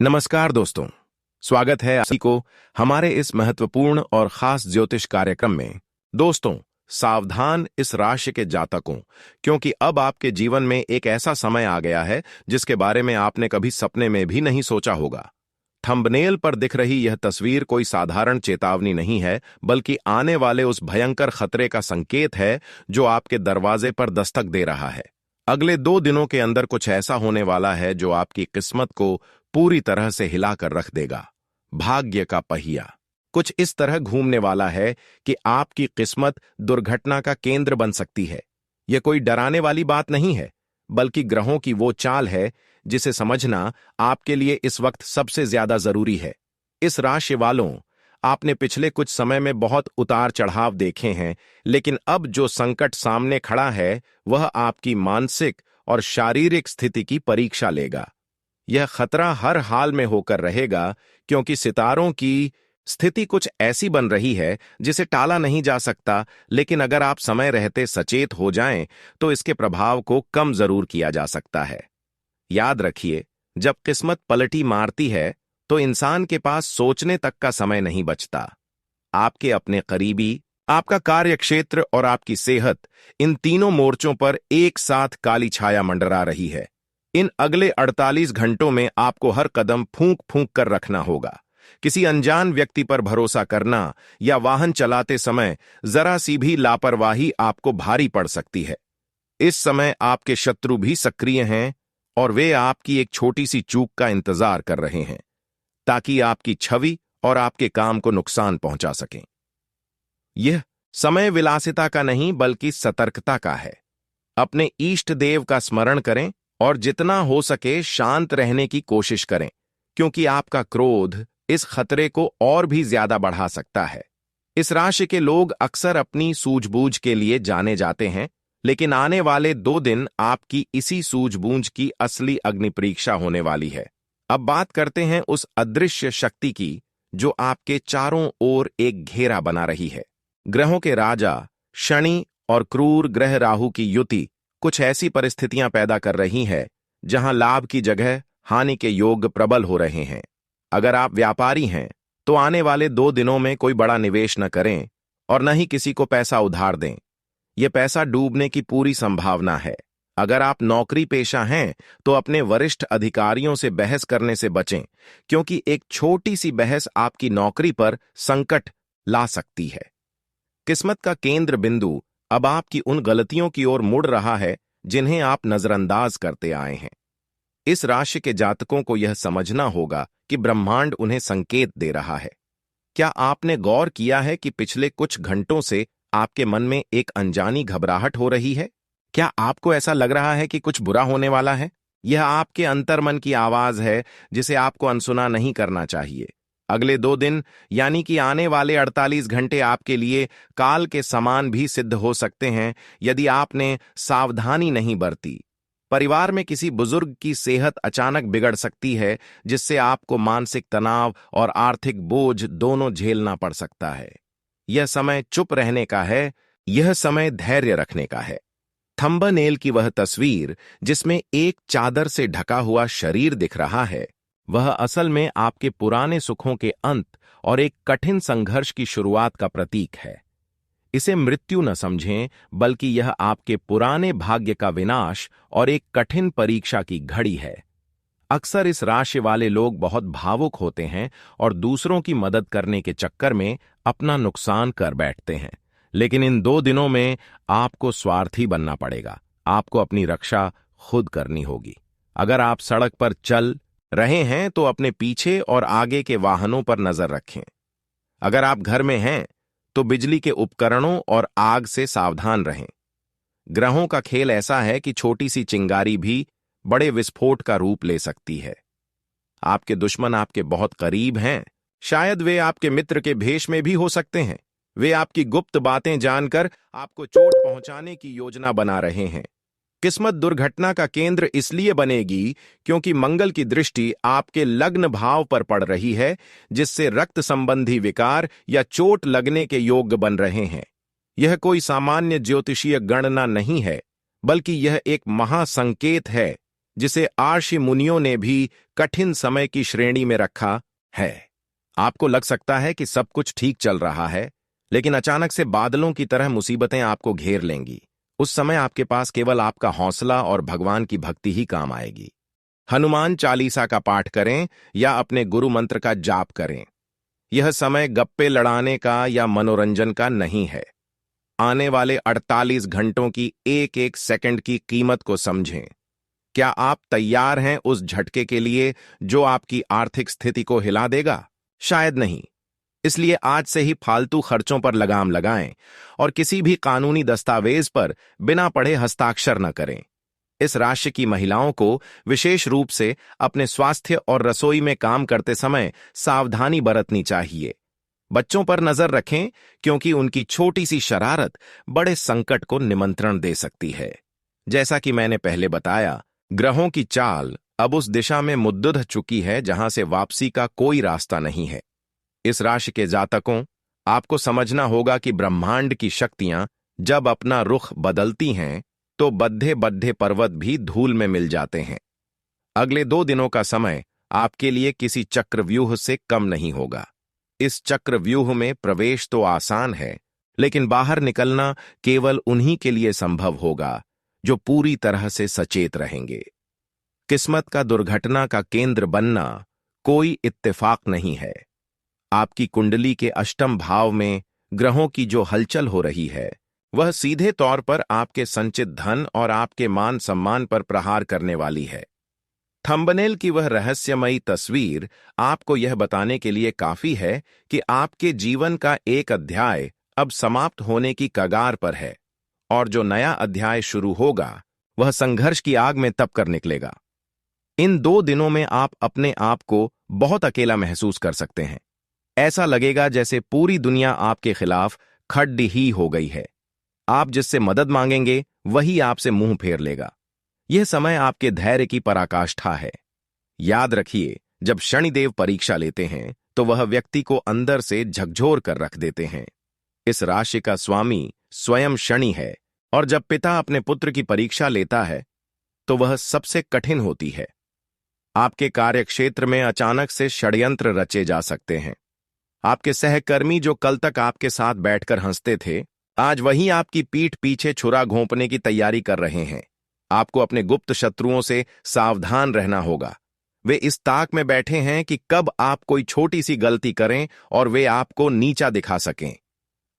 नमस्कार दोस्तों। स्वागत है आप सभी को हमारे इस महत्वपूर्ण और खास ज्योतिष कार्यक्रम में। दोस्तों, सावधान इस राशि के जातकों, क्योंकि अब आपके जीवन में एक ऐसा समय आ गया है जिसके बारे में आपने कभी सपने में भी नहीं सोचा होगा। थंबनेल पर दिख रही यह तस्वीर कोई साधारण चेतावनी नहीं है, बल्कि आने वाले उस भयंकर खतरे का संकेत है जो आपके दरवाजे पर दस्तक दे रहा है। अगले 2 दिनों के अंदर कुछ ऐसा होने वाला है जो आपकी किस्मत को पूरी तरह से हिलाकर रख देगा। भाग्य का पहिया कुछ इस तरह घूमने वाला है कि आपकी किस्मत दुर्घटना का केंद्र बन सकती है। यह कोई डराने वाली बात नहीं है, बल्कि ग्रहों की वो चाल है जिसे समझना आपके लिए इस वक्त सबसे ज्यादा जरूरी है। इस राशि वालों, आपने पिछले कुछ समय में बहुत उतार चढ़ाव देखे हैं, लेकिन अब जो संकट सामने खड़ा है वह आपकी मानसिक और शारीरिक स्थिति की परीक्षा लेगा। यह खतरा हर हाल में होकर रहेगा, क्योंकि सितारों की स्थिति कुछ ऐसी बन रही है जिसे टाला नहीं जा सकता, लेकिन अगर आप समय रहते सचेत हो जाएं तो इसके प्रभाव को कम जरूर किया जा सकता है। याद रखिए, जब किस्मत पलटी मारती है तो इंसान के पास सोचने तक का समय नहीं बचता। आपके अपने करीबी, आपका कार्यक्षेत्र और आपकी सेहत, इन तीनों मोर्चों पर एक साथ काली छाया मंडरा रही है। इन अगले 48 घंटों में आपको हर कदम फूंक फूंक कर रखना होगा। किसी अनजान व्यक्ति पर भरोसा करना या वाहन चलाते समय जरा सी भी लापरवाही आपको भारी पड़ सकती है। इस समय आपके शत्रु भी सक्रिय हैं और वे आपकी एक छोटी सी चूक का इंतजार कर रहे हैं, ताकि आपकी छवि और आपके काम को नुकसान पहुंचा सकें। यह समय विलासिता का नहीं, बल्कि सतर्कता का है। अपने इष्ट देव का स्मरण करें और जितना हो सके शांत रहने की कोशिश करें, क्योंकि आपका क्रोध इस खतरे को और भी ज्यादा बढ़ा सकता है। इस राशि के लोग अक्सर अपनी सूझबूझ के लिए जाने जाते हैं, लेकिन आने वाले 2 दिन आपकी इसी सूझबूझ की असली अग्नि परीक्षा होने वाली है। अब बात करते हैं उस अदृश्य शक्ति की जो आपके चारों ओर एक घेरा बना रही है। ग्रहों के राजा शनि और क्रूर ग्रह राहु की युति कुछ ऐसी परिस्थितियां पैदा कर रही है जहां लाभ की जगह हानि के योग प्रबल हो रहे हैं। अगर आप व्यापारी हैं तो आने वाले 2 दिनों में कोई बड़ा निवेश न करें और न ही किसी को पैसा उधार दें। यह पैसा डूबने की पूरी संभावना है। अगर आप नौकरी पेशा हैं तो अपने वरिष्ठ अधिकारियों से बहस करने से बचें, क्योंकि एक छोटी सी बहस आपकी नौकरी पर संकट ला सकती है। किस्मत का केंद्र बिंदु अब आपकी उन गलतियों की ओर मुड़ रहा है जिन्हें आप नजरअंदाज करते आए हैं। इस राशि के जातकों को यह समझना होगा कि ब्रह्मांड उन्हें संकेत दे रहा है। क्या आपने गौर किया है कि पिछले कुछ घंटों से आपके मन में एक अनजानी घबराहट हो रही है? क्या आपको ऐसा लग रहा है कि कुछ बुरा होने वाला है? यह आपके अंतर्मन की आवाज है जिसे आपको अनसुना नहीं करना चाहिए। अगले 2 दिन यानी कि आने वाले 48 घंटे आपके लिए काल के समान भी सिद्ध हो सकते हैं यदि आपने सावधानी नहीं बरती। परिवार में किसी बुजुर्ग की सेहत अचानक बिगड़ सकती है, जिससे आपको मानसिक तनाव और आर्थिक बोझ दोनों झेलना पड़ सकता है। यह समय चुप रहने का है, यह समय धैर्य रखने का है। थंबनेल की वह तस्वीर जिसमें एक चादर से ढका हुआ शरीर दिख रहा है, वह असल में आपके पुराने सुखों के अंत और एक कठिन संघर्ष की शुरुआत का प्रतीक है। इसे मृत्यु न समझें, बल्कि यह आपके पुराने भाग्य का विनाश और एक कठिन परीक्षा की घड़ी है। अक्सर इस राशि वाले लोग बहुत भावुक होते हैं और दूसरों की मदद करने के चक्कर में अपना नुकसान कर बैठते हैं, लेकिन इन 2 दिनों में आपको स्वार्थी बनना पड़ेगा। आपको अपनी रक्षा खुद करनी होगी। अगर आप सड़क पर चल रहे हैं तो अपने पीछे और आगे के वाहनों पर नजर रखें। अगर आप घर में हैं तो बिजली के उपकरणों और आग से सावधान रहें। ग्रहों का खेल ऐसा है कि छोटी सी चिंगारी भी बड़े विस्फोट का रूप ले सकती है। आपके दुश्मन आपके बहुत करीब हैं। शायद वे आपके मित्र के भेष में भी हो सकते हैं। वे आपकी गुप्त बातें जानकर आपको चोट पहुंचाने की योजना बना रहे हैं। किस्मत दुर्घटना का केंद्र इसलिए बनेगी क्योंकि मंगल की दृष्टि आपके लग्न भाव पर पड़ रही है, जिससे रक्त संबंधी विकार या चोट लगने के योग बन रहे हैं। यह कोई सामान्य ज्योतिषीय गणना नहीं है, बल्कि यह एक महासंकेत है जिसे आर्षि मुनियों ने भी कठिन समय की श्रेणी में रखा है। आपको लग सकता है कि सब कुछ ठीक चल रहा है, लेकिन अचानक से बादलों की तरह मुसीबतें आपको घेर लेंगी। उस समय आपके पास केवल आपका हौसला और भगवान की भक्ति ही काम आएगी। हनुमान चालीसा का पाठ करें या अपने गुरु मंत्र का जाप करें। यह समय गप्पे लड़ाने का या मनोरंजन का नहीं है। आने वाले 48 घंटों की एक एक सेकंड की कीमत को समझें। क्या आप तैयार हैं उस झटके के लिए जो आपकी आर्थिक स्थिति को हिला देगा? शायद नहीं। इसलिए आज से ही फालतू खर्चों पर लगाम लगाएं और किसी भी कानूनी दस्तावेज पर बिना पढ़े हस्ताक्षर न करें। इस राशि की महिलाओं को विशेष रूप से अपने स्वास्थ्य और रसोई में काम करते समय सावधानी बरतनी चाहिए। बच्चों पर नजर रखें, क्योंकि उनकी छोटी सी शरारत बड़े संकट को निमंत्रण दे सकती है। जैसा कि मैंने पहले बताया, ग्रहों की चाल अब उस दिशा में मुद्दुध चुकी है जहां से वापसी का कोई रास्ता नहीं है। इस राशि के जातकों, आपको समझना होगा कि ब्रह्मांड की शक्तियां जब अपना रुख बदलती हैं तो बद्धे बद्धे पर्वत भी धूल में मिल जाते हैं। अगले 2 दिनों का समय आपके लिए किसी चक्रव्यूह से कम नहीं होगा। इस चक्रव्यूह में प्रवेश तो आसान है, लेकिन बाहर निकलना केवल उन्हीं के लिए संभव होगा जो पूरी तरह से सचेत रहेंगे। किस्मत का दुर्घटना का केंद्र बनना कोई इत्तेफाक नहीं है। आपकी कुंडली के अष्टम भाव में ग्रहों की जो हलचल हो रही है, वह सीधे तौर पर आपके संचित धन और आपके मान सम्मान पर प्रहार करने वाली है। थंबनेल की वह रहस्यमयी तस्वीर आपको यह बताने के लिए काफी है कि आपके जीवन का एक अध्याय अब समाप्त होने की कगार पर है, और जो नया अध्याय शुरू होगा वह संघर्ष की आग में तप कर निकलेगा। इन 2 दिनों में आप अपने आप को बहुत अकेला महसूस कर सकते हैं। ऐसा लगेगा जैसे पूरी दुनिया आपके खिलाफ खड़ी ही हो गई है। आप जिससे मदद मांगेंगे वही आपसे मुंह फेर लेगा। यह समय आपके धैर्य की पराकाष्ठा है। याद रखिए, जब शनिदेव परीक्षा लेते हैं तो वह व्यक्ति को अंदर से झकझोर कर रख देते हैं। इस राशि का स्वामी स्वयं शनि है, और जब पिता अपने पुत्र की परीक्षा लेता है तो वह सबसे कठिन होती है। आपके कार्यक्षेत्र में अचानक से षड्यंत्र रचे जा सकते हैं। आपके सहकर्मी जो कल तक आपके साथ बैठकर हंसते थे, आज वही आपकी पीठ पीछे छुरा घोंपने की तैयारी कर रहे हैं। आपको अपने गुप्त शत्रुओं से सावधान रहना होगा। वे इस ताक में बैठे हैं कि कब आप कोई छोटी सी गलती करें और वे आपको नीचा दिखा सकें।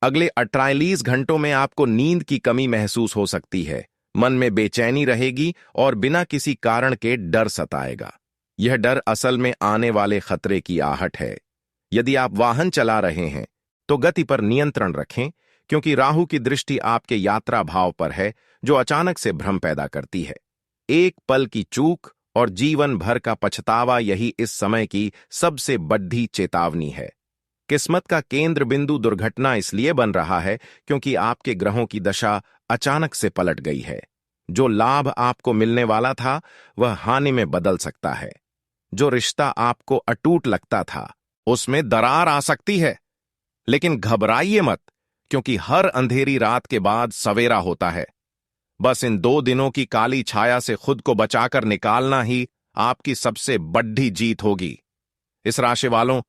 अगले 48 घंटों में आपको नींद की कमी महसूस हो सकती है। मन में बेचैनी रहेगी और बिना किसी कारण के डर सताएगा। यह डर असल में आने वाले खतरे की आहट है। यदि आप वाहन चला रहे हैं तो गति पर नियंत्रण रखें, क्योंकि राहु की दृष्टि आपके यात्रा भाव पर है, जो अचानक से भ्रम पैदा करती है। एक पल की चूक और जीवन भर का पछतावा, यही इस समय की सबसे बड़ी चेतावनी है। किस्मत का केंद्र बिंदु दुर्घटना इसलिए बन रहा है क्योंकि आपके ग्रहों की दशा अचानक से पलट गई है। जो लाभ आपको मिलने वाला था वह हानि में बदल सकता है। जो रिश्ता आपको अटूट लगता था उसमें दरार आ सकती है। लेकिन घबराइए मत, क्योंकि हर अंधेरी रात के बाद सवेरा होता है। बस इन 2 दिनों की काली छाया से खुद को बचाकर निकालना ही आपकी सबसे बड़ी जीत होगी। इस राशि वालों,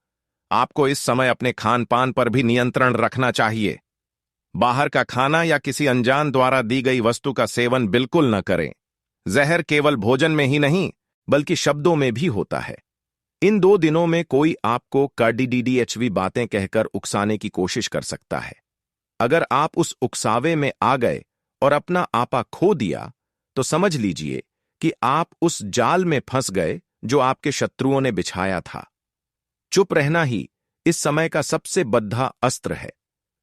आपको इस समय अपने खान पान पर भी नियंत्रण रखना चाहिए। बाहर का खाना या किसी अनजान द्वारा दी गई वस्तु का सेवन बिल्कुल न करें। जहर केवल भोजन में ही नहीं, बल्कि शब्दों में भी होता है। इन 2 दिनों में कोई आपको कड़ीडीडीएचवी बातें कहकर उकसाने की कोशिश कर सकता है। अगर आप उस उकसावे में आ गए और अपना आपा खो दिया, तो समझ लीजिए कि आप उस जाल में फंस गए जो आपके शत्रुओं ने बिछाया था। चुप रहना ही इस समय का सबसे बड़ा अस्त्र है।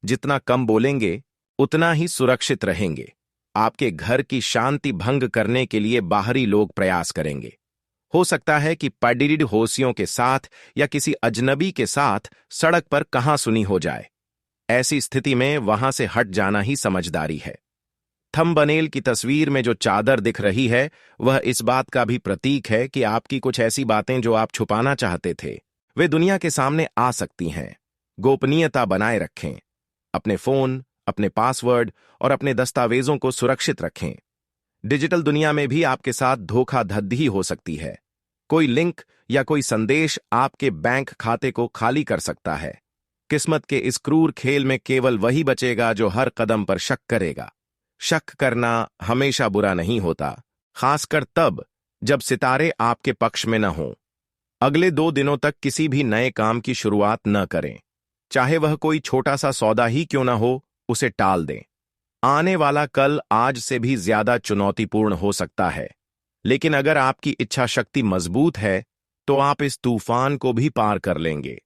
जितना कम बोलेंगे उतना ही सुरक्षित रहेंगे। आपके घर की शांति भंग करने के लिए बाहरी लोग प्रयास करेंगे। हो सकता है कि पडिड होशियों के साथ या किसी अजनबी के साथ सड़क पर कहां सुनी हो जाए। ऐसी स्थिति में वहां से हट जाना ही समझदारी है। थंबनेल की तस्वीर में जो चादर दिख रही है वह इस बात का भी प्रतीक है कि आपकी कुछ ऐसी बातें जो आप छुपाना चाहते थे वे दुनिया के सामने आ सकती हैं। गोपनीयता बनाए रखें। अपने फोन, अपने पासवर्ड और अपने दस्तावेजों को सुरक्षित रखें। डिजिटल दुनिया में भी आपके साथ धोखाधड़ी हो सकती है। कोई लिंक या कोई संदेश आपके बैंक खाते को खाली कर सकता है। किस्मत के इस क्रूर खेल में केवल वही बचेगा जो हर कदम पर शक करेगा। शक करना हमेशा बुरा नहीं होता, खासकर तब जब सितारे आपके पक्ष में न हों। अगले 2 दिनों तक किसी भी नए काम की शुरुआत न करें, चाहे वह कोई छोटा सा सौदा ही क्यों न हो, उसे टाल दें। आने वाला कल आज से भी ज्यादा चुनौतीपूर्ण हो सकता है, लेकिन अगर आपकी इच्छा शक्ति मजबूत है तो आप इस तूफान को भी पार कर लेंगे।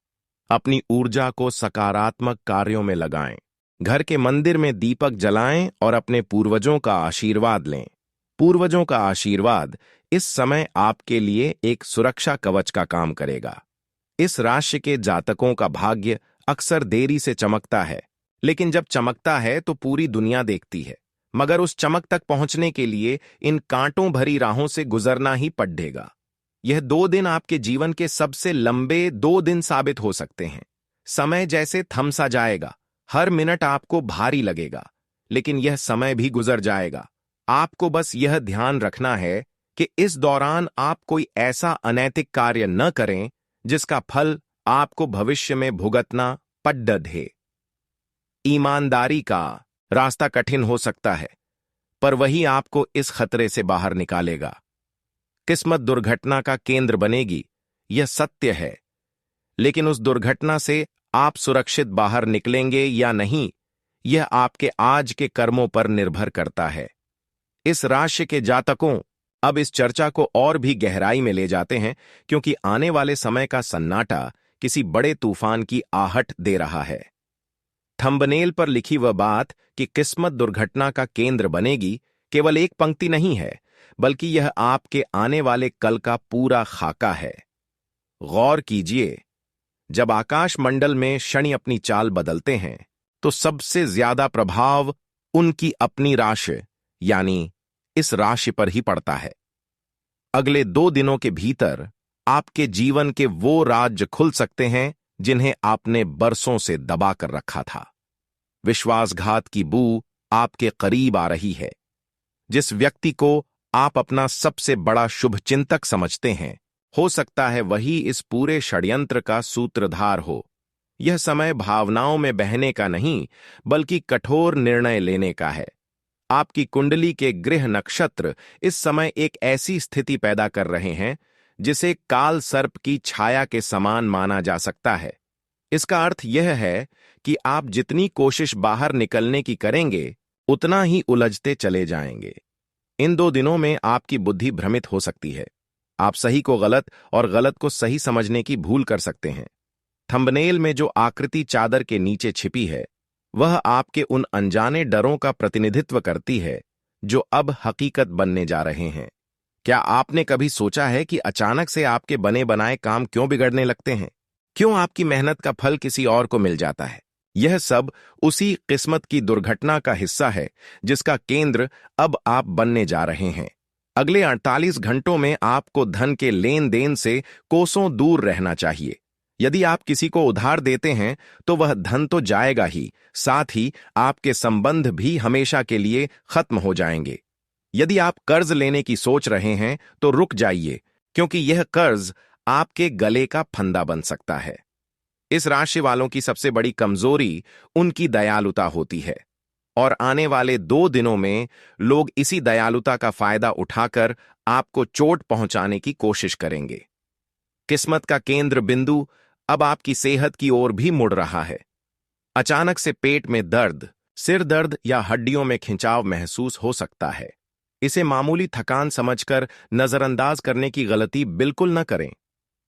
अपनी ऊर्जा को सकारात्मक कार्यों में लगाएं, घर के मंदिर में दीपक जलाएं और अपने पूर्वजों का आशीर्वाद लें। पूर्वजों का आशीर्वाद इस समय आपके लिए एक सुरक्षा कवच का काम करेगा। इस राशि के जातकों का भाग्य अक्सर देरी से चमकता है, लेकिन जब चमकता है तो पूरी दुनिया देखती है। मगर उस चमक तक पहुंचने के लिए इन कांटों भरी राहों से गुजरना ही पड़ेगा। यह 2 दिन आपके जीवन के सबसे लंबे 2 दिन साबित हो सकते हैं। समय जैसे थम सा जाएगा, हर मिनट आपको भारी लगेगा, लेकिन यह समय भी गुजर जाएगा। आपको बस यह ध्यान रखना है कि इस दौरान आप कोई ऐसा अनैतिक कार्य न करें जिसका फल आपको भविष्य में भुगतना पड़े। ईमानदारी का रास्ता कठिन हो सकता है, पर वही आपको इस खतरे से बाहर निकालेगा। किस्मत दुर्घटना का केंद्र बनेगी, यह सत्य है, लेकिन उस दुर्घटना से आप सुरक्षित बाहर निकलेंगे या नहीं, यह आपके आज के कर्मों पर निर्भर करता है। इस राशि के जातकों, अब इस चर्चा को और भी गहराई में ले जाते हैं, क्योंकि आने वाले समय का सन्नाटा किसी बड़े तूफान की आहट दे रहा है। थंबनेल पर लिखी वह बात कि किस्मत दुर्घटना का केंद्र बनेगी केवल एक पंक्ति नहीं है, बल्कि यह आपके आने वाले कल का पूरा खाका है। गौर कीजिए, जब आकाश मंडल में शनि अपनी चाल बदलते हैं तो सबसे ज्यादा प्रभाव उनकी अपनी राशि यानी इस राशि पर ही पड़ता है। अगले 2 दिनों के भीतर आपके जीवन के वो राज्य खुल सकते हैं जिन्हें आपने बरसों से दबा कर रखा था। विश्वासघात की बू आपके करीब आ रही है। जिस व्यक्ति को आप अपना सबसे बड़ा शुभचिंतक समझते हैं, हो सकता है वही इस पूरे षड्यंत्र का सूत्रधार हो। यह समय भावनाओं में बहने का नहीं, बल्कि कठोर निर्णय लेने का है। आपकी कुंडली के गृह नक्षत्र इस समय एक ऐसी स्थिति पैदा कर रहे हैं जिसे काल सर्प की छाया के समान माना जा सकता है। इसका अर्थ यह है कि आप जितनी कोशिश बाहर निकलने की करेंगे, उतना ही उलझते चले जाएंगे। इन 2 दिनों में आपकी बुद्धि भ्रमित हो सकती है। आप सही को गलत और गलत को सही समझने की भूल कर सकते हैं। थंबनेल में जो आकृति चादर के नीचे छिपी है, वह आपके उन अनजाने डरों का प्रतिनिधित्व करती है जो अब हकीकत बनने जा रहे हैं। क्या आपने कभी सोचा है कि अचानक से आपके बने बनाए काम क्यों बिगड़ने लगते हैं? क्यों आपकी मेहनत का फल किसी और को मिल जाता है? यह सब उसी किस्मत की दुर्घटना का हिस्सा है जिसका केंद्र अब आप बनने जा रहे हैं। अगले 48 घंटों में आपको धन के लेन देन से कोसों दूर रहना चाहिए। यदि आप किसी को उधार देते हैं तो वह धन तो जाएगा ही, साथ ही आपके संबंध भी हमेशा के लिए खत्म हो जाएंगे। यदि आप कर्ज लेने की सोच रहे हैं तो रुक जाइए, क्योंकि यह कर्ज आपके गले का फंदा बन सकता है। इस राशि वालों की सबसे बड़ी कमजोरी उनकी दयालुता होती है, और आने वाले 2 दिनों में लोग इसी दयालुता का फायदा उठाकर आपको चोट पहुंचाने की कोशिश करेंगे। किस्मत का केंद्र बिंदु अब आपकी सेहत की ओर भी मुड़ रहा है। अचानक से पेट में दर्द, सिर दर्द या हड्डियों में खिंचाव महसूस हो सकता है। इसे मामूली थकान समझकर नजरअंदाज करने की गलती बिल्कुल न करें।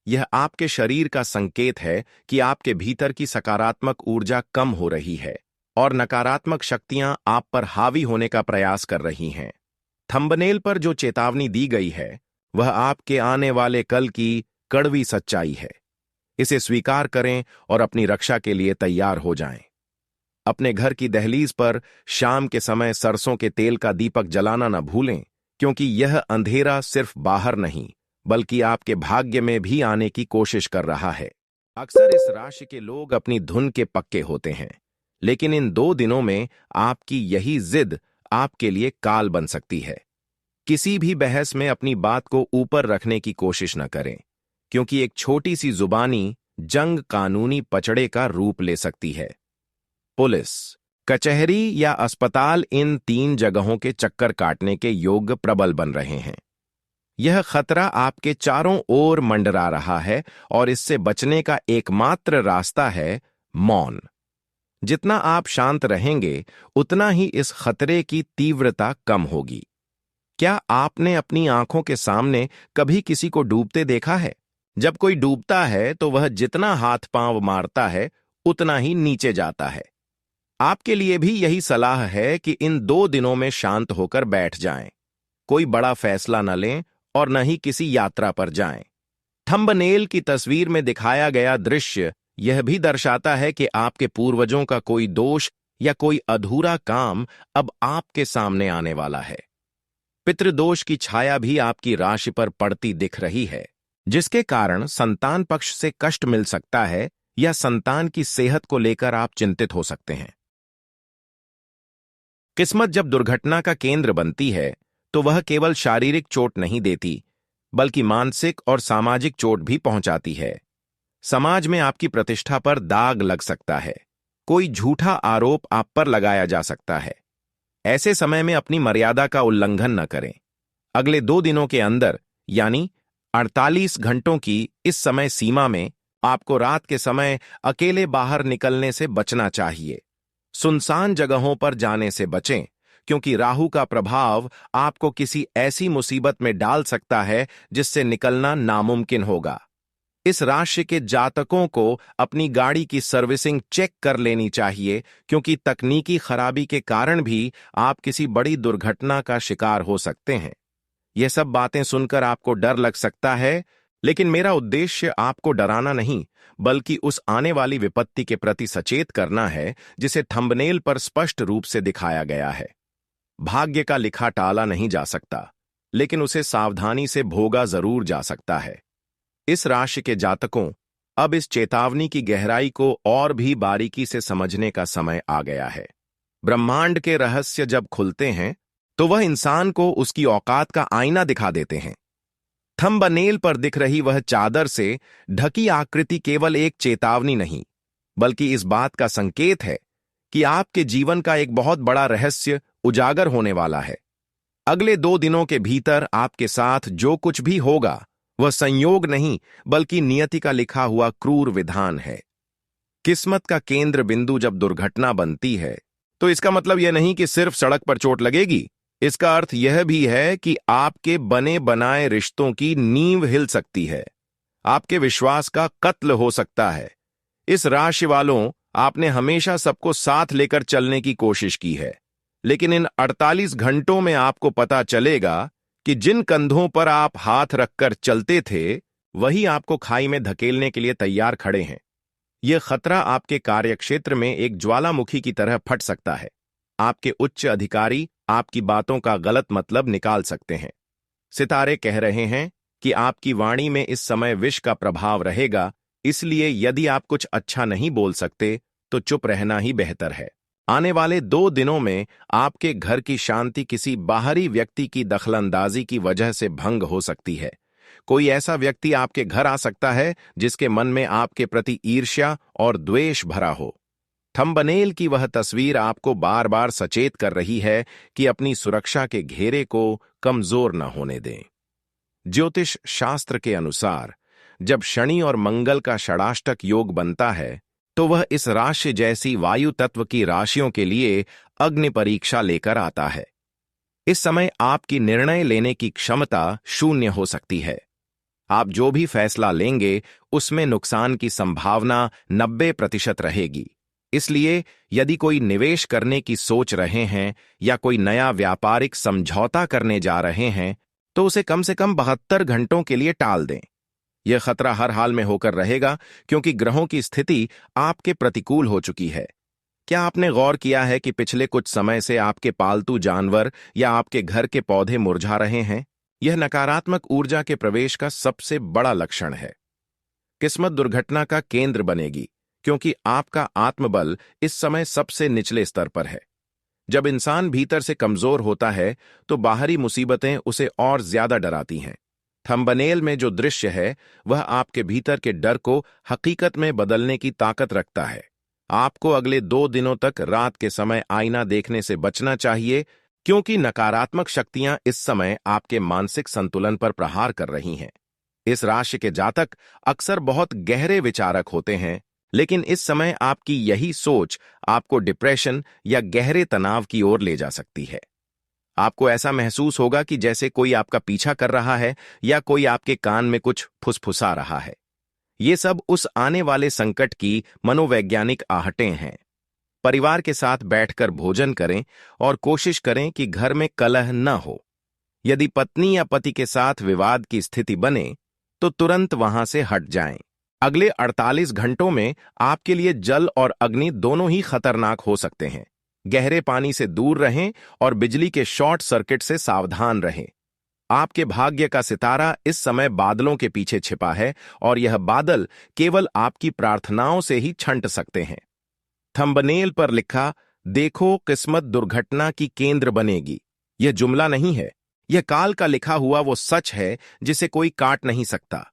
यह आपके शरीर का संकेत है कि आपके भीतर की सकारात्मक ऊर्जा कम हो रही है और नकारात्मक शक्तियां आप पर हावी होने का प्रयास कर रही हैं। थंबनेल पर जो चेतावनी दी गई है, वह आपके आने वाले कल की कड़वी सच्चाई है। इसे स्वीकार करें और अपनी रक्षा के लिए तैयार हो जाएं। अपने घर की दहलीज पर शाम के समय सरसों के तेल का दीपक जलाना न भूलें, क्योंकि यह अंधेरा सिर्फ बाहर नहीं, बल्कि आपके भाग्य में भी आने की कोशिश कर रहा है। अक्सर इस राशि के लोग अपनी धुन के पक्के होते हैं, लेकिन इन 2 दिनों में आपकी यही जिद आपके लिए काल बन सकती है। किसी भी बहस में अपनी बात को ऊपर रखने की कोशिश न करें, क्योंकि एक छोटी सी जुबानी जंग कानूनी पचड़े का रूप ले सकती है। पुलिस, कचहरी या अस्पताल, इन 3 जगहों के चक्कर काटने के योग्य प्रबल बन रहे हैं। यह खतरा आपके चारों ओर मंडरा रहा है और इससे बचने का एकमात्र रास्ता है मौन। जितना आप शांत रहेंगे, उतना ही इस खतरे की तीव्रता कम होगी। क्या आपने अपनी आंखों के सामने कभी किसी को डूबते देखा है? जब कोई डूबता है तो वह जितना हाथ पांव मारता है उतना ही नीचे जाता है। आपके लिए भी यही सलाह है कि इन 2 दिनों में शांत होकर बैठ जाएं। कोई बड़ा फैसला न लें और न ही किसी यात्रा पर जाएं। थंबनेल की तस्वीर में दिखाया गया दृश्य यह भी दर्शाता है कि आपके पूर्वजों का कोई दोष या कोई अधूरा काम अब आपके सामने आने वाला है। पितृदोष की छाया भी आपकी राशि पर पड़ती दिख रही है, जिसके कारण संतान पक्ष से कष्ट मिल सकता है या संतान की सेहत को लेकर आप चिंतित हो सकते हैं। किस्मत जब दुर्घटना का केंद्र बनती है तो वह केवल शारीरिक चोट नहीं देती, बल्कि मानसिक और सामाजिक चोट भी पहुंचाती है। समाज में आपकी प्रतिष्ठा पर दाग लग सकता है, कोई झूठा आरोप आप पर लगाया जा सकता है। ऐसे समय में अपनी मर्यादा का उल्लंघन न करें। अगले 2 दिनों के अंदर, यानी 48 घंटों की इस समय सीमा में, आपको रात के समय अकेले बाहर निकलने से बचना चाहिए। सुनसान जगहों पर जाने से बचें, क्योंकि राहु का प्रभाव आपको किसी ऐसी मुसीबत में डाल सकता है जिससे निकलना नामुमकिन होगा। इस राशि के जातकों को अपनी गाड़ी की सर्विसिंग चेक कर लेनी चाहिए, क्योंकि तकनीकी खराबी के कारण भी आप किसी बड़ी दुर्घटना का शिकार हो सकते हैं। यह सब बातें सुनकर आपको डर लग सकता है, लेकिन मेरा उद्देश्य आपको डराना नहीं, बल्कि उस आने वाली विपत्ति के प्रति सचेत करना है जिसे थंबनेल पर स्पष्ट रूप से दिखाया गया है। भाग्य का लिखा टाला नहीं जा सकता, लेकिन उसे सावधानी से भोगा जरूर जा सकता है। इस राशि के जातकों, अब इस चेतावनी की गहराई को और भी बारीकी से समझने का समय आ गया है। ब्रह्मांड के रहस्य जब खुलते हैं तो वह इंसान को उसकी औकात का आईना दिखा देते हैं। थंबनेल पर दिख रही वह चादर से ढकी आकृति केवल एक चेतावनी नहीं, बल्कि इस बात का संकेत है कि आपके जीवन का एक बहुत बड़ा रहस्य उजागर होने वाला है। अगले 2 दिनों के भीतर आपके साथ जो कुछ भी होगा वह संयोग नहीं, बल्कि नियति का लिखा हुआ क्रूर विधान है। किस्मत का केंद्र बिंदु जब दुर्घटना बनती है तो इसका मतलब यह नहीं कि सिर्फ सड़क पर चोट लगेगी। इसका अर्थ यह भी है कि आपके बने बनाए रिश्तों की नींव हिल सकती है, आपके विश्वास का कत्ल हो सकता है। इस राशि वालों, आपने हमेशा सबको साथ लेकर चलने की कोशिश की है, लेकिन इन 48 घंटों में आपको पता चलेगा कि जिन कंधों पर आप हाथ रखकर चलते थे, वही आपको खाई में धकेलने के लिए तैयार खड़े हैं। यह खतरा आपके कार्यक्षेत्र में एक ज्वालामुखी की तरह फट सकता है। आपके उच्च अधिकारी आपकी बातों का गलत मतलब निकाल सकते हैं। सितारे कह रहे हैं कि आपकी वाणी में इस समय विष का प्रभाव रहेगा, इसलिए यदि आप कुछ अच्छा नहीं बोल सकते तो चुप रहना ही बेहतर है। आने वाले 2 दिनों में आपके घर की शांति किसी बाहरी व्यक्ति की दखलंदाजी की वजह से भंग हो सकती है। कोई ऐसा व्यक्ति आपके घर आ सकता है जिसके मन में आपके प्रति ईर्ष्या और द्वेष भरा हो। थंबनेल की वह तस्वीर आपको बार बार सचेत कर रही है कि अपनी सुरक्षा के घेरे को कमजोर न होने दें। ज्योतिष शास्त्र के अनुसार जब शनि और मंगल का षडाष्टक योग बनता है तो वह इस राशि जैसी वायु तत्व की राशियों के लिए अग्नि परीक्षा लेकर आता है। इस समय आपकी निर्णय लेने की क्षमता शून्य हो सकती है। आप जो भी फैसला लेंगे उसमें नुकसान की संभावना 90% रहेगी। इसलिए यदि कोई निवेश करने की सोच रहे हैं या कोई नया व्यापारिक समझौता करने जा रहे हैं तो उसे कम से कम 72 घंटों के लिए टाल दें। यह खतरा हर हाल में होकर रहेगा, क्योंकि ग्रहों की स्थिति आपके प्रतिकूल हो चुकी है। क्या आपने गौर किया है कि पिछले कुछ समय से आपके पालतू जानवर या आपके घर के पौधे मुरझा रहे हैं? यह नकारात्मक ऊर्जा के प्रवेश का सबसे बड़ा लक्षण है। किस्मत दुर्घटना का केंद्र बनेगी, क्योंकि आपका आत्मबल इस समय सबसे निचले स्तर पर है। जब इंसान भीतर से कमजोर होता है तो बाहरी मुसीबतें उसे और ज्यादा डराती हैं। थंबनेल में जो दृश्य है वह आपके भीतर के डर को हकीकत में बदलने की ताकत रखता है। आपको अगले 2 दिनों तक रात के समय आईना देखने से बचना चाहिए, क्योंकि नकारात्मक शक्तियां इस समय आपके मानसिक संतुलन पर प्रहार कर रही हैं। इस राशि के जातक अक्सर बहुत गहरे विचारक होते हैं, लेकिन इस समय आपकी यही सोच आपको डिप्रेशन या गहरे तनाव की ओर ले जा सकती है। आपको ऐसा महसूस होगा कि जैसे कोई आपका पीछा कर रहा है या कोई आपके कान में कुछ फुसफुसा रहा है। ये सब उस आने वाले संकट की मनोवैज्ञानिक आहटें हैं। परिवार के साथ बैठकर भोजन करें और कोशिश करें कि घर में कलह न हो। यदि पत्नी या पति के साथ विवाद की स्थिति बने तो तुरंत वहां से हट जाएं। अगले 48 घंटों में आपके लिए जल और अग्नि दोनों ही खतरनाक हो सकते हैं। गहरे पानी से दूर रहें और बिजली के शॉर्ट सर्किट से सावधान रहें। आपके भाग्य का सितारा इस समय बादलों के पीछे छिपा है और यह बादल केवल आपकी प्रार्थनाओं से ही छंट सकते हैं। थंबनेल पर लिखा "देखो किस्मत दुर्घटना की केंद्र बनेगी" यह जुमला नहीं है, यह काल का लिखा हुआ वो सच है जिसे कोई काट नहीं सकता।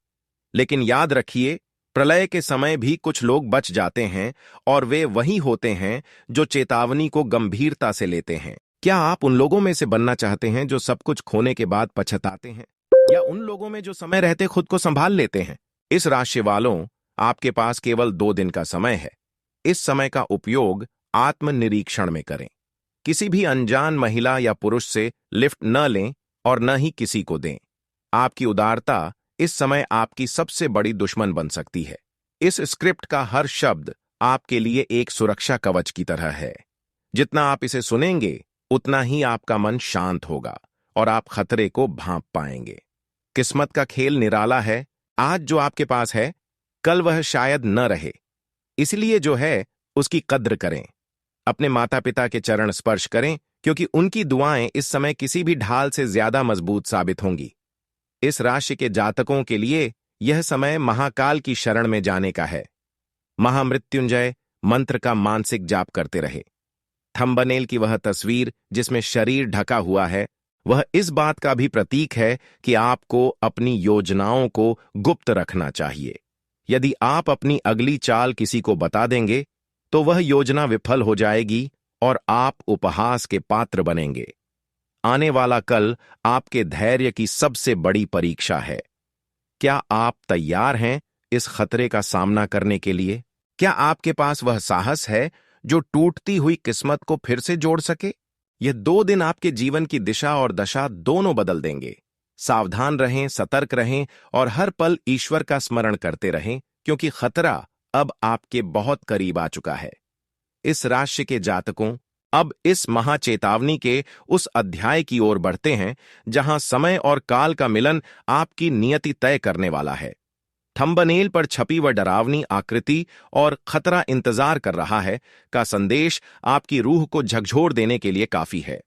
लेकिन याद रखिए, प्रलय के समय भी कुछ लोग बच जाते हैं और वे वही होते हैं जो चेतावनी को गंभीरता से लेते हैं। क्या आप उन लोगों में से बनना चाहते हैं जो सब कुछ खोने के बाद पछताते हैं, या उन लोगों में जो समय रहते खुद को संभाल लेते हैं? इस राशि वालों, आपके पास केवल 2 दिन का समय है। इस समय का उपयोग आत्मनिरीक्षण में करें। किसी भी अनजान महिला या पुरुष से लिफ्ट न लें और न ही किसी को दें। आपकी उदारता इस समय आपकी सबसे बड़ी दुश्मन बन सकती है। इस स्क्रिप्ट का हर शब्द आपके लिए एक सुरक्षा कवच की तरह है। जितना आप इसे सुनेंगे उतना ही आपका मन शांत होगा और आप खतरे को भांप पाएंगे। किस्मत का खेल निराला है। आज जो आपके पास है, कल वह शायद न रहे। इसलिए जो है उसकी कद्र करें। अपने माता पिता के चरण स्पर्श करें, क्योंकि उनकी दुआएं इस समय किसी भी ढाल से ज्यादा मजबूत साबित होंगी। इस राशि के जातकों के लिए यह समय महाकाल की शरण में जाने का है। महामृत्युंजय मंत्र का मानसिक जाप करते रहे। थंबनेल की वह तस्वीर जिसमें शरीर ढका हुआ है, वह इस बात का भी प्रतीक है कि आपको अपनी योजनाओं को गुप्त रखना चाहिए। यदि आप अपनी अगली चाल किसी को बता देंगे तो वह योजना विफल हो जाएगी और आप उपहास के पात्र बनेंगे। आने वाला कल आपके धैर्य की सबसे बड़ी परीक्षा है। क्या आप तैयार हैं इस खतरे का सामना करने के लिए? क्या आपके पास वह साहस है जो टूटती हुई किस्मत को फिर से जोड़ सके? यह 2 दिन आपके जीवन की दिशा और दशा दोनों बदल देंगे। सावधान रहें, सतर्क रहें और हर पल ईश्वर का स्मरण करते रहें, क्योंकि खतरा अब आपके बहुत करीब आ चुका है। इस राशि के जातकों, अब इस महाचेतावनी के उस अध्याय की ओर बढ़ते हैं जहां समय और काल का मिलन आपकी नियति तय करने वाला है। थंबनेल पर छपी वह डरावनी आकृति और खतरा इंतजार कर रहा है का संदेश आपकी रूह को झकझोर देने के लिए काफी है।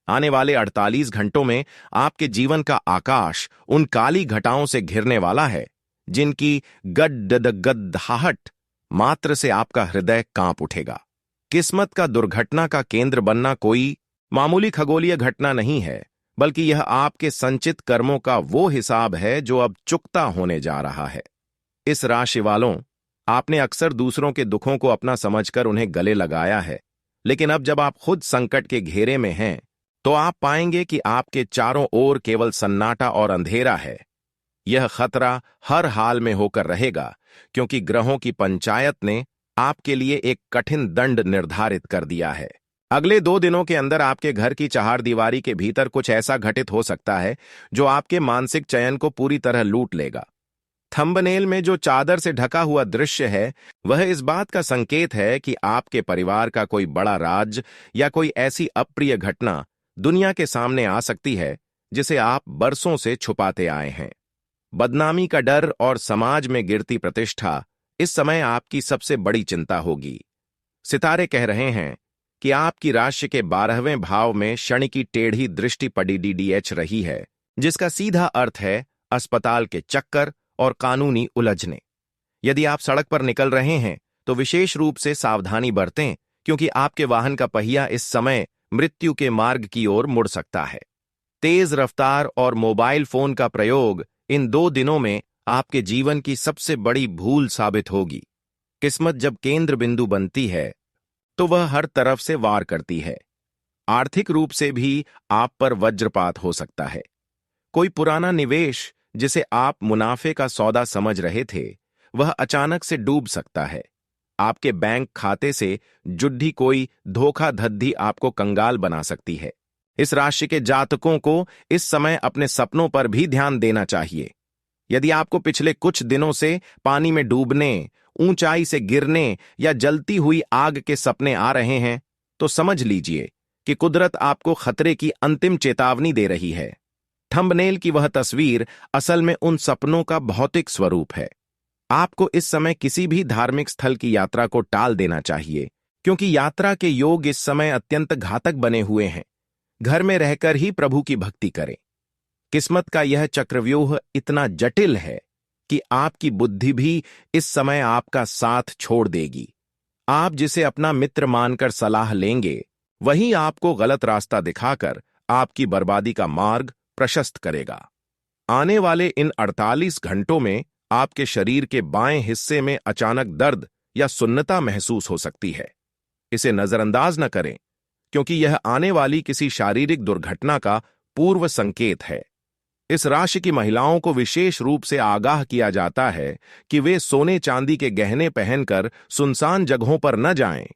आने वाले 48 घंटों में आपके जीवन का आकाश उन काली घटाओं से घिरने वाला है जिनकी गद्दगद्दहाहट मात्र से आपका हृदय कांप उठेगा। किस्मत का दुर्घटना का केंद्र बनना कोई मामूली खगोलीय घटना नहीं है, बल्कि यह आपके संचित कर्मों का वो हिसाब है जो अब चुकता होने जा रहा है। इस राशि वालों, आपने अक्सर दूसरों के दुखों को अपना समझकर उन्हें गले लगाया है, लेकिन अब जब आप खुद संकट के घेरे में हैं तो आप पाएंगे कि आपके चारों ओर केवल सन्नाटा और अंधेरा है। यह खतरा हर हाल में होकर रहेगा, क्योंकि ग्रहों की पंचायत ने आपके लिए एक कठिन दंड निर्धारित कर दिया है। अगले 2 दिनों के अंदर आपके घर की चहारदीवारी के भीतर कुछ ऐसा घटित हो सकता है जो आपके मानसिक चयन को पूरी तरह लूट लेगा। थंबनेल में जो चादर से ढका हुआ दृश्य है, वह इस बात का संकेत है कि आपके परिवार का कोई बड़ा राज या कोई ऐसी अप्रिय घटना दुनिया के सामने आ सकती है जिसे आप बरसों से छुपाते आए हैं। बदनामी का डर और समाज में गिरती प्रतिष्ठा इस समय आपकी सबसे बड़ी चिंता होगी। सितारे कह रहे हैं कि आपकी राशि के 12वें भाव में शनि की टेढ़ी दृष्टि पड़ी DDH रही है, जिसका सीधा अर्थ है अस्पताल के चक्कर और कानूनी उलझने। यदि आप सड़क पर निकल रहे हैं तो विशेष रूप से सावधानी बरतें, क्योंकि आपके वाहन का पहिया इस समय मृत्यु के मार्ग की ओर मुड़ सकता है। तेज रफ्तार और मोबाइल फोन का प्रयोग इन 2 दिनों में आपके जीवन की सबसे बड़ी भूल साबित होगी। किस्मत जब केंद्र बिंदु बनती है तो वह हर तरफ से वार करती है। आर्थिक रूप से भी आप पर वज्रपात हो सकता है। कोई पुराना निवेश जिसे आप मुनाफे का सौदा समझ रहे थे, वह अचानक से डूब सकता है। आपके बैंक खाते से जुड़ी कोई धोखाधड़ी आपको कंगाल बना सकती है। इस राशि के जातकों को इस समय अपने सपनों पर भी ध्यान देना चाहिए। यदि आपको पिछले कुछ दिनों से पानी में डूबने, ऊंचाई से गिरने या जलती हुई आग के सपने आ रहे हैं, तो समझ लीजिए कि कुदरत आपको खतरे की अंतिम चेतावनी दे रही है। थंबनेल की वह तस्वीर असल में उन सपनों का भौतिक स्वरूप है। आपको इस समय किसी भी धार्मिक स्थल की यात्रा को टाल देना चाहिए, क्योंकि यात्रा के योग इस समय अत्यंत घातक बने हुए हैं। घर में रहकर ही प्रभु की भक्ति करें। किस्मत का यह चक्रव्यूह इतना जटिल है कि आपकी बुद्धि भी इस समय आपका साथ छोड़ देगी। आप जिसे अपना मित्र मानकर सलाह लेंगे, वही आपको गलत रास्ता दिखाकर आपकी बर्बादी का मार्ग प्रशस्त करेगा। आने वाले इन 48 घंटों में आपके शरीर के बाएं हिस्से में अचानक दर्द या सुन्नता महसूस हो सकती है। इसे नजरअंदाज न करें, क्योंकि यह आने वाली किसी शारीरिक दुर्घटना का पूर्व संकेत है। इस राशि की महिलाओं को विशेष रूप से आगाह किया जाता है कि वे सोने चांदी के गहने पहनकर सुनसान जगहों पर न जाएं,